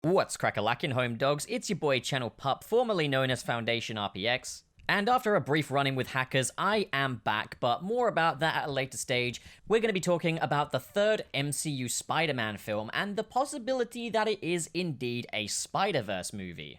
What's crack-a-lackin', home dogs? It's your boy Channel Pup, formerly known as Foundation RPX. And after a brief run-in with hackers, I am back, but more about that at a later stage. We're going to be talking about the third MCU Spider-Man film, and the possibility that it is indeed a Spider-Verse movie.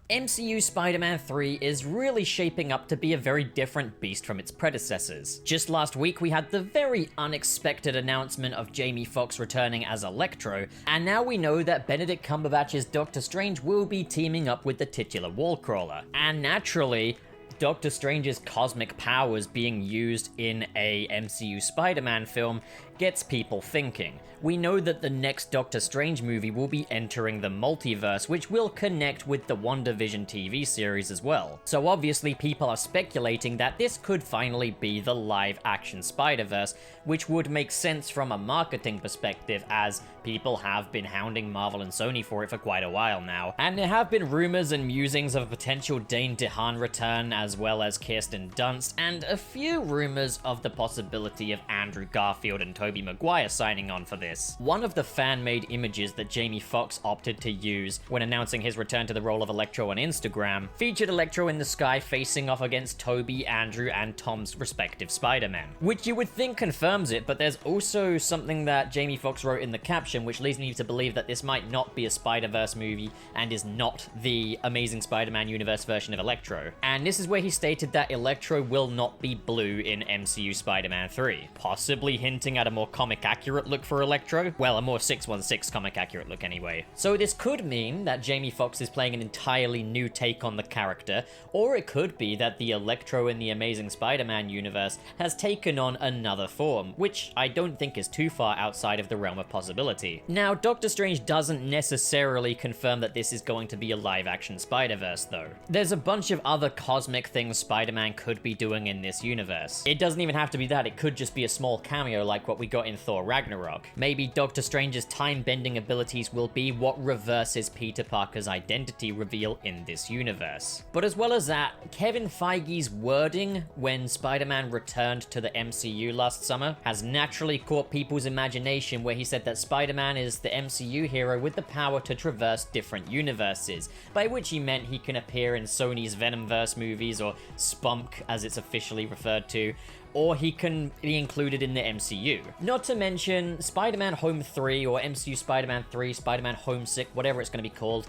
MCU Spider-Man 3 is really shaping up to be a very different beast from its predecessors. Just last week we had the very unexpected announcement of Jamie Foxx returning as Electro, and now we know that Benedict Cumberbatch's Doctor Strange will be teaming up with the titular Wallcrawler. And naturally, Doctor Strange's cosmic powers being used in a MCU Spider-Man film gets people thinking. We know that the next Doctor Strange movie will be entering the multiverse, which will connect with the WandaVision TV series as well. So obviously people are speculating that this could finally be the live-action Spider-Verse, which would make sense from a marketing perspective, as people have been hounding Marvel and Sony for it for quite a while now. And there have been rumors and musings of a potential Dane DeHaan return, as well as Kirsten Dunst, and a few rumors of the possibility of Andrew Garfield and Tobey Maguire signing on for this. One of the fan-made images that Jamie Foxx opted to use when announcing his return to the role of Electro on Instagram featured Electro in the sky facing off against Tobey, Andrew, and Tom's respective Spider-Man, which you would think confirms it, but there's also something that Jamie Foxx wrote in the caption which leads me to believe that this might not be a Spider-Verse movie and is not the Amazing Spider-Man universe version of Electro. And this is where he stated that Electro will not be blue in MCU Spider-Man 3, possibly hinting at a more comic-accurate look for Electro. Well, a more 616 comic-accurate look anyway. So this could mean that Jamie Foxx is playing an entirely new take on the character, or it could be that the Electro in the Amazing Spider-Man universe has taken on another form, which I don't think is too far outside of the realm of possibility. Now, Doctor Strange doesn't necessarily confirm that this is going to be a live-action Spider-Verse, though. There's a bunch of other cosmic things Spider-Man could be doing in this universe. It doesn't even have to be that, it could just be a small cameo like what we got in Thor Ragnarok. Maybe Doctor Strange's time-bending abilities will be what reverses Peter Parker's identity reveal in this universe. But as well as that, Kevin Feige's wording when Spider-Man returned to the MCU last summer has naturally caught people's imagination, where he said that Spider-Man is the MCU hero with the power to traverse different universes, by which he meant he can appear in Sony's Venomverse movies, or Spunk as it's officially referred to, or he can be included in the MCU. Not to mention, Spider-Man Home 3, or MCU Spider-Man 3, Spider-Man Homesick, whatever it's going to be called,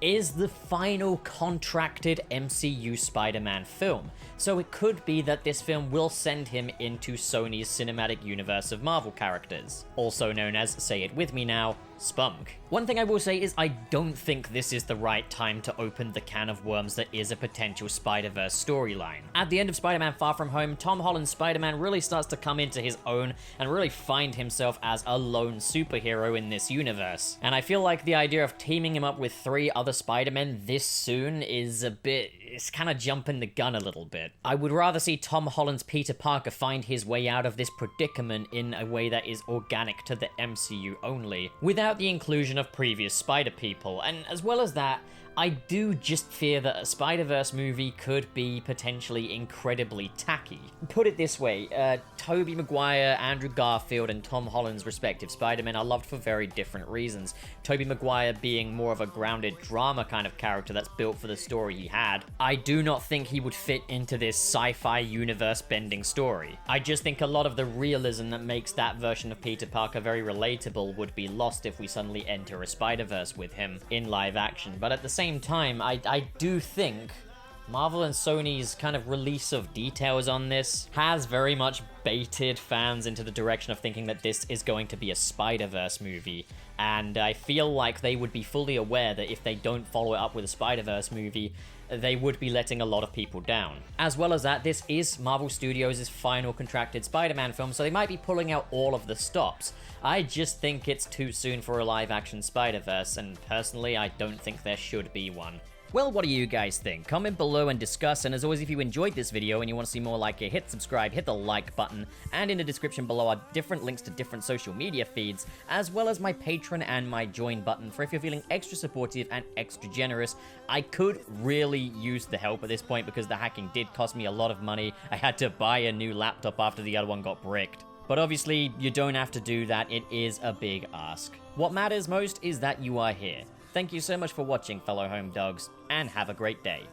is the final contracted MCU Spider-Man film. So it could be that this film will send him into Sony's cinematic universe of Marvel characters, also known as, say it with me now, Spunk. One thing I will say is I don't think this is the right time to open the can of worms that is a potential Spider-Verse storyline. At the end of Spider-Man Far From Home, Tom Holland's Spider-Man really starts to come into his own and really find himself as a lone superhero in this universe. And I feel like the idea of teaming him up with 3 other Spider-Men this soon is it's kind of jumping the gun a little bit. I would rather see Tom Holland's Peter Parker find his way out of this predicament in a way that is organic to the MCU only, without the inclusion of previous Spider-People. And as well as that, I do just fear that a Spider-Verse movie could be potentially incredibly tacky. Put it this way, Tobey Maguire, Andrew Garfield, and Tom Holland's respective Spider-Men are loved for very different reasons. Tobey Maguire being more of a grounded drama kind of character that's built for the story he had. I do not think he would fit into this sci-fi universe-bending story. I just think a lot of the realism that makes that version of Peter Parker very relatable would be lost if we suddenly enter a Spider-Verse with him in live action. But at the same time, I do think Marvel and Sony's kind of release of details on this has very much baited fans into the direction of thinking that this is going to be a Spider-Verse movie, and I feel like they would be fully aware that if they don't follow it up with a Spider-Verse movie, they would be letting a lot of people down. As well as that, this is Marvel Studios' final contracted Spider-Man film, so they might be pulling out all of the stops. I just think it's too soon for a live-action Spider-Verse, and personally, I don't think there should be one. Well, what do you guys think? Comment below and discuss, and as always, if you enjoyed this video and you want to see more like it, hit subscribe, hit the like button, and in the description below are different links to different social media feeds, as well as my Patreon and my join button for if you're feeling extra supportive and extra generous. I could really use the help at this point because the hacking did cost me a lot of money. I had to buy a new laptop after the other one got bricked. But obviously, you don't have to do that. It is a big ask. What matters most is that you are here. Thank you so much for watching, fellow home dogs, and have a great day.